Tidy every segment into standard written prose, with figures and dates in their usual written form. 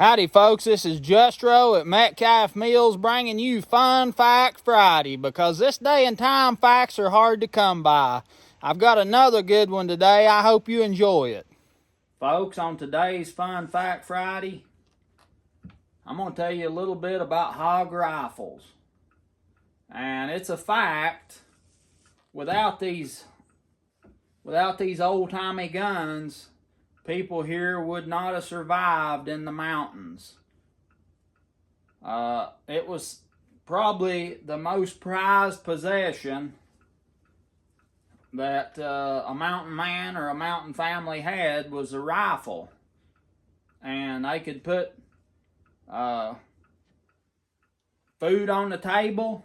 Howdy folks, this is Justro at Metcalf Mills bringing you Fun Fact Friday, because this day and time facts are hard to come by. I've got another good one today. I hope you enjoy it. Folks, on today's Fun Fact Friday, I'm going to tell you a little bit about hog rifles. And it's a fact, without these old-timey guns, people here would not have survived in the mountains. It was probably the most prized possession that a mountain man or a mountain family had was a rifle. And they could put food on the table.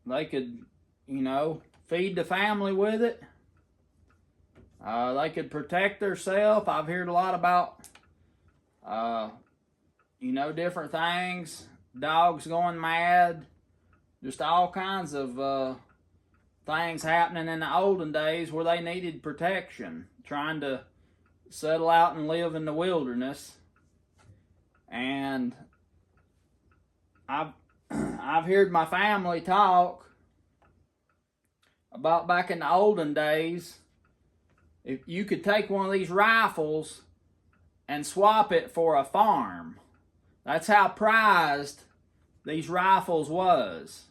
They could, feed the family with it. They could protect themselves. I've heard a lot about, different things. Dogs going mad. Just all kinds of things happening in the olden days where they needed protection. Trying to settle out and live in the wilderness. And I've heard my family talk about back in the olden days. If you could take one of these rifles and swap it for a farm. That's how prized these rifles was.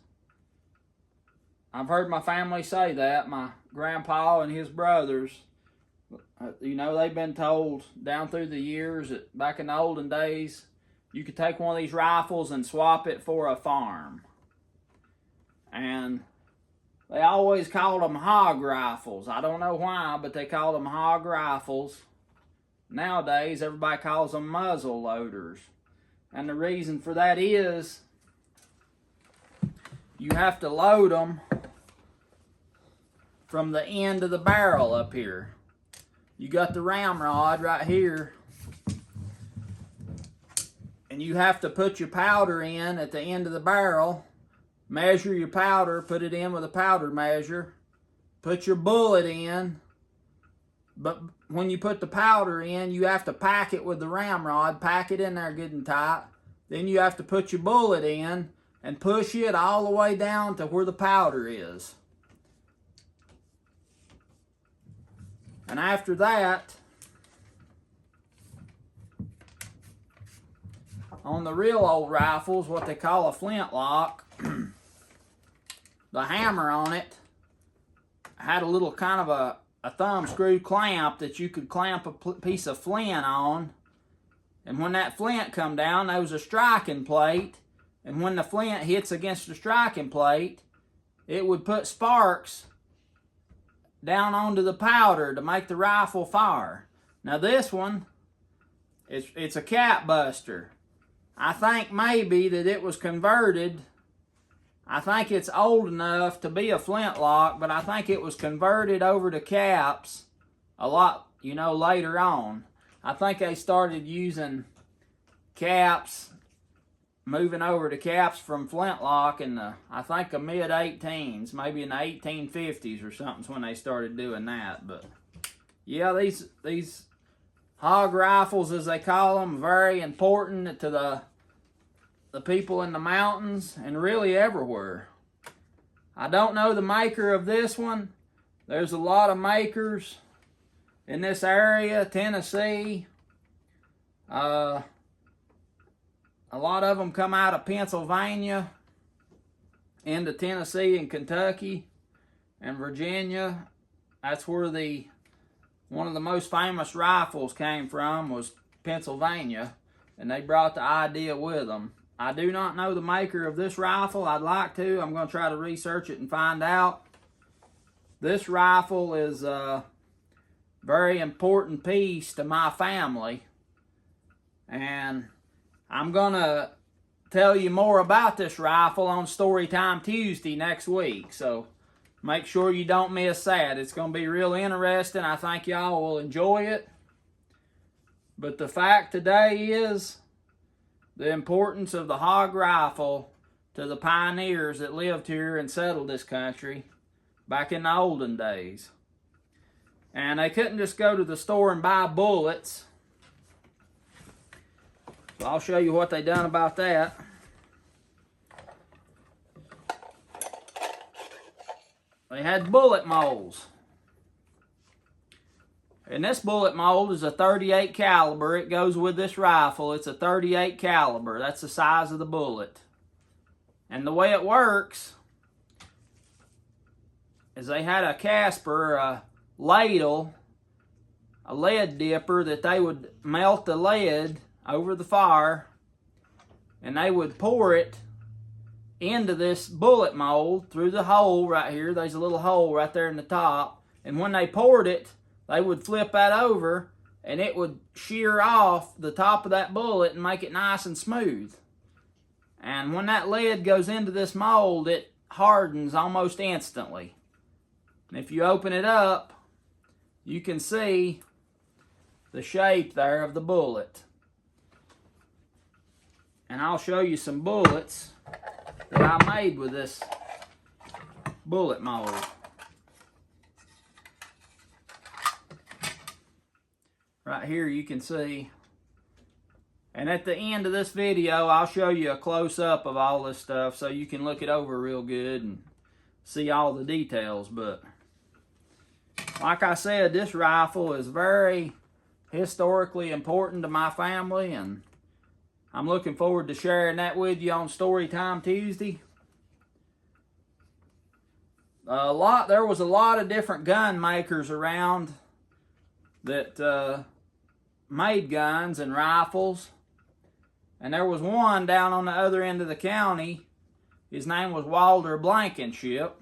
I've heard my family say that. My grandpa and his brothers, they've been told down through the years that back in the olden days, you could take one of these rifles and swap it for a farm. And they always called them hog rifles. I don't know why, but they called them hog rifles. Nowadays, everybody calls them muzzle loaders. And the reason for that is you have to load them from the end of the barrel up here. You got the ramrod right here. And you have to put your powder in at the end of the barrel. Measure your powder, put it in with a powder measure. Put your bullet in. But when you put the powder in, you have to pack it with the ramrod. Pack it in there good and tight. Then you have to put your bullet in and push it all the way down to where the powder is. And after that, on the real old rifles, what they call a flintlock, the hammer on it had a little kind of a thumb screw clamp that you could clamp a piece of flint on. And when that flint come down, there was a striking plate. And when the flint hits against the striking plate, it would put sparks down onto the powder to make the rifle fire. Now this one, it's a cap buster. I think maybe that it was converted. I think it's old enough to be a flintlock, but I think it was converted over to caps a lot, later on. I think they started using caps, moving over to caps from flintlock in the mid-18s, maybe in the 1850s or something when they started doing that. But yeah, these hog rifles, as they call them, very important to the people in the mountains and really everywhere. I don't know the maker of this one. There's a lot of makers in this area, Tennessee. A lot of them come out of Pennsylvania into Tennessee and Kentucky and Virginia. That's where one of the most famous rifles came from, was Pennsylvania, and they brought the idea with them. I do not know the maker of this rifle. I'd like to. I'm going to try to research it and find out. This rifle is a very important piece to my family. And I'm going to tell you more about this rifle on Storytime Tuesday next week. So make sure you don't miss that. It's going to be real interesting. I think y'all will enjoy it. But the fact today is the importance of the hog rifle to the pioneers that lived here and settled this country back in the olden days. And they couldn't just go to the store and buy bullets. So I'll show you what they done about that. They had bullet molds. And this bullet mold is a 38 caliber. It goes with this rifle. It's a 38 caliber. That's the size of the bullet. And the way it works is they had a Casper, a ladle, a lead dipper that they would melt the lead over the fire, and they would pour it into this bullet mold through the hole right here. There's a little hole right there in the top. And when they poured it, they would flip that over and it would shear off the top of that bullet and make it nice and smooth. And when that lead goes into this mold, it hardens almost instantly. And if you open it up, you can see the shape there of the bullet. And I'll show you some bullets that I made with this bullet mold. Right here you can see. And at the end of this video, I'll show you a close-up of all this stuff so you can look it over real good and see all the details. But like I said, this rifle is very historically important to my family, and I'm looking forward to sharing that with you on Storytime Tuesday. There was a lot of different gun makers around that made guns and rifles. And there was one down on the other end of the county. His name was Walter Blankenship.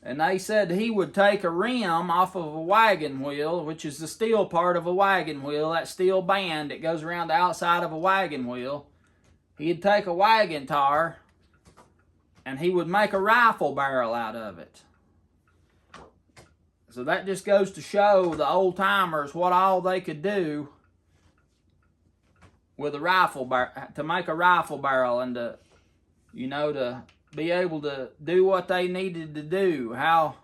And they said he would take a rim off of a wagon wheel, which is the steel part of a wagon wheel, that steel band that goes around the outside of a wagon wheel. He'd take a wagon tar and he would make a rifle barrel out of it. So that just goes to show the old timers what all they could do with a rifle to make a rifle barrel, and to, you know, to be able to do what they needed to do, how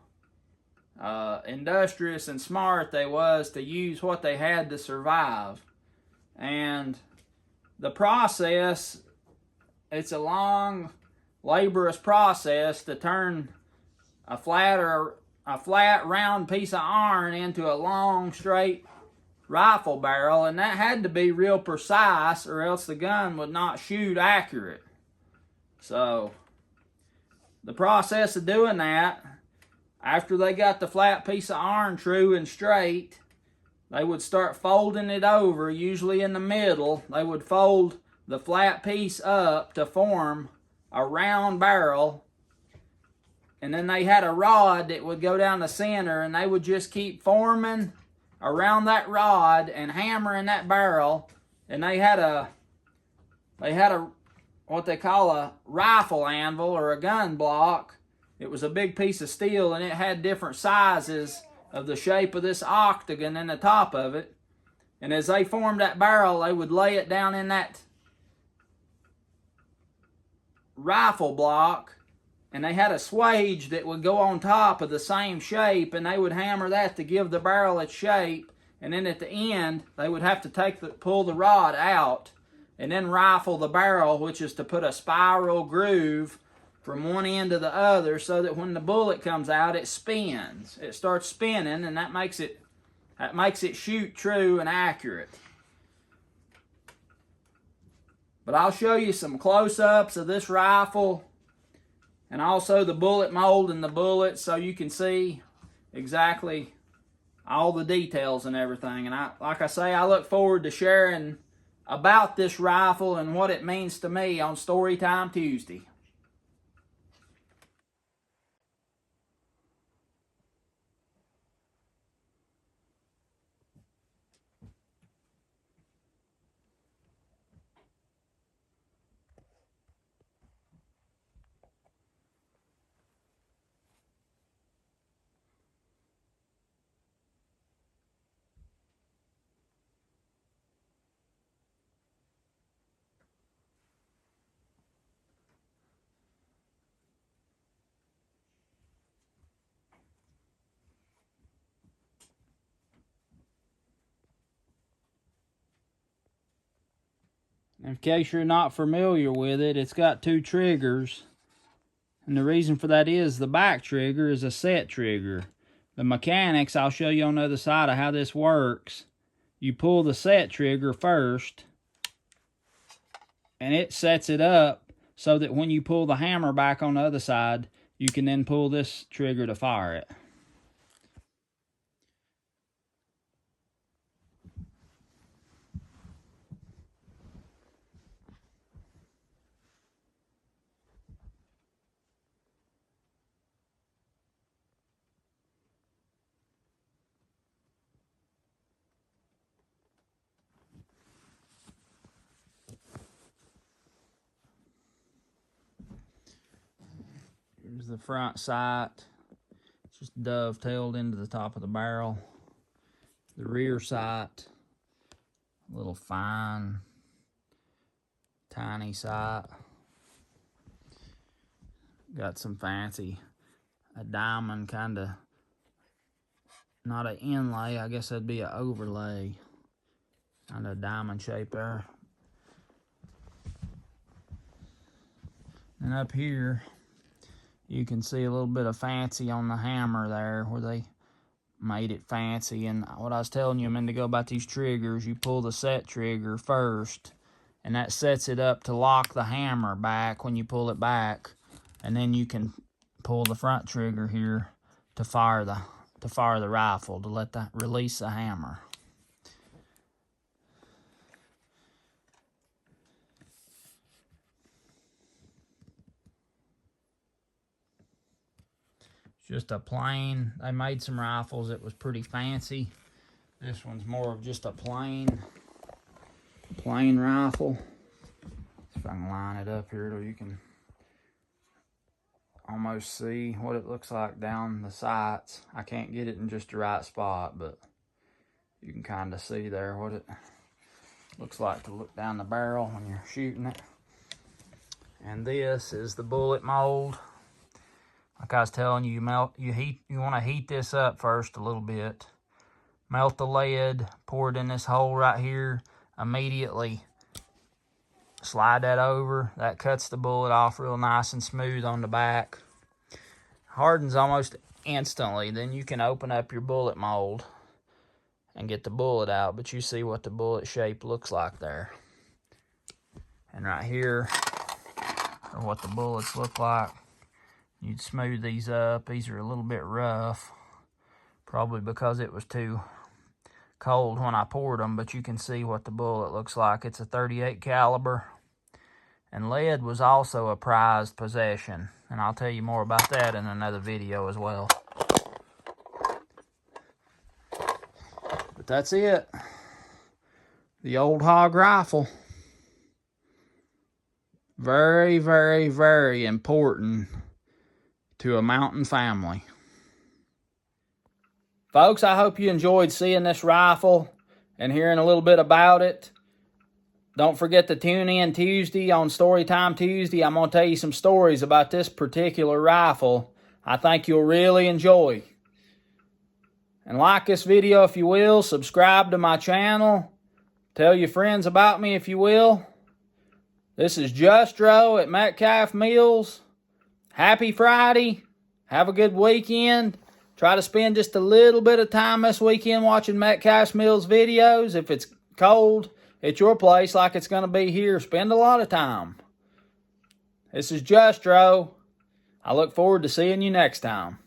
industrious and smart they was to use what they had to survive. And the process, it's a long, laborious process to turn a flat round piece of iron into a long, straight rifle barrel, and that had to be real precise or else the gun would not shoot accurate. So the process of doing that, after they got the flat piece of iron true and straight, they would start folding it over, usually in the middle. They would fold the flat piece up to form a round barrel, and then they had a rod that would go down the center, and they would just keep forming around that rod and hammering that barrel. And they had a what they call a rifle anvil or a gun block. It was a big piece of steel, and it had different sizes of the shape of this octagon in the top of it. And as they formed that barrel, they would lay it down in that rifle block, and they had a swage that would go on top of the same shape, and they would hammer that to give the barrel its shape. And then at the end, they would have to pull the rod out and then rifle the barrel, which is to put a spiral groove from one end to the other so that when the bullet comes out, it spins. It starts spinning, and that makes it shoot true and accurate. But I'll show you some close-ups of this rifle and also the bullet mold and the bullets so you can see exactly all the details and everything. And like I say, I look forward to sharing about this rifle and what it means to me on Storytime Tuesday. In case you're not familiar with it, it's got 2 triggers. And the reason for that is the back trigger is a set trigger. The mechanics, I'll show you on the other side of how this works. You pull the set trigger first, and it sets it up so that when you pull the hammer back on the other side, you can then pull this trigger to fire it. Here's the front sight. It's just dovetailed into the top of the barrel. The rear sight, a little fine, tiny sight. Got some fancy, a diamond kind of, not an inlay, I guess that'd be an overlay. Kind of a diamond shape there. And up here, you can see a little bit of fancy on the hammer there where they made it fancy. And what I was telling you a minute ago about these triggers, you pull the set trigger first, and that sets it up to lock the hammer back when you pull it back. And then you can pull the front trigger here to fire the rifle, to release the hammer. Just a plain, they made some rifles that was pretty fancy. This one's more of just a plain rifle. If I can line it up here so you can almost see what it looks like down the sights. I can't get it in just the right spot, but you can kind of see there what it looks like to look down the barrel when you're shooting it. And this is the bullet mold. Like I was telling you, you want to heat this up first a little bit. Melt the lead, pour it in this hole right here. Immediately slide that over. That cuts the bullet off real nice and smooth on the back. Hardens almost instantly. Then you can open up your bullet mold and get the bullet out. But you see what the bullet shape looks like there. And right here are what the bullets look like. You'd smooth these up. These are a little bit rough, probably because it was too cold when I poured them, but you can see what the bullet looks like. It's a 38 caliber, and lead was also a prized possession, and I'll tell you more about that in another video as well. But that's it. The old hog rifle. Very, very, very important to a mountain family. Folks, I hope you enjoyed seeing this rifle and hearing a little bit about it. Don't forget to tune in Tuesday on Storytime Tuesday. I'm going to tell you some stories about this particular rifle I think you'll really enjoy. And like this video if you will. Subscribe to my channel. Tell your friends about me if you will. This is Justro at Metcalf Mills. Happy Friday. Have a good weekend. Try to spend just a little bit of time this weekend watching Metcalf Mills videos. If it's cold at your place like it's going to be here, spend a lot of time. This is Justro. I look forward to seeing you next time.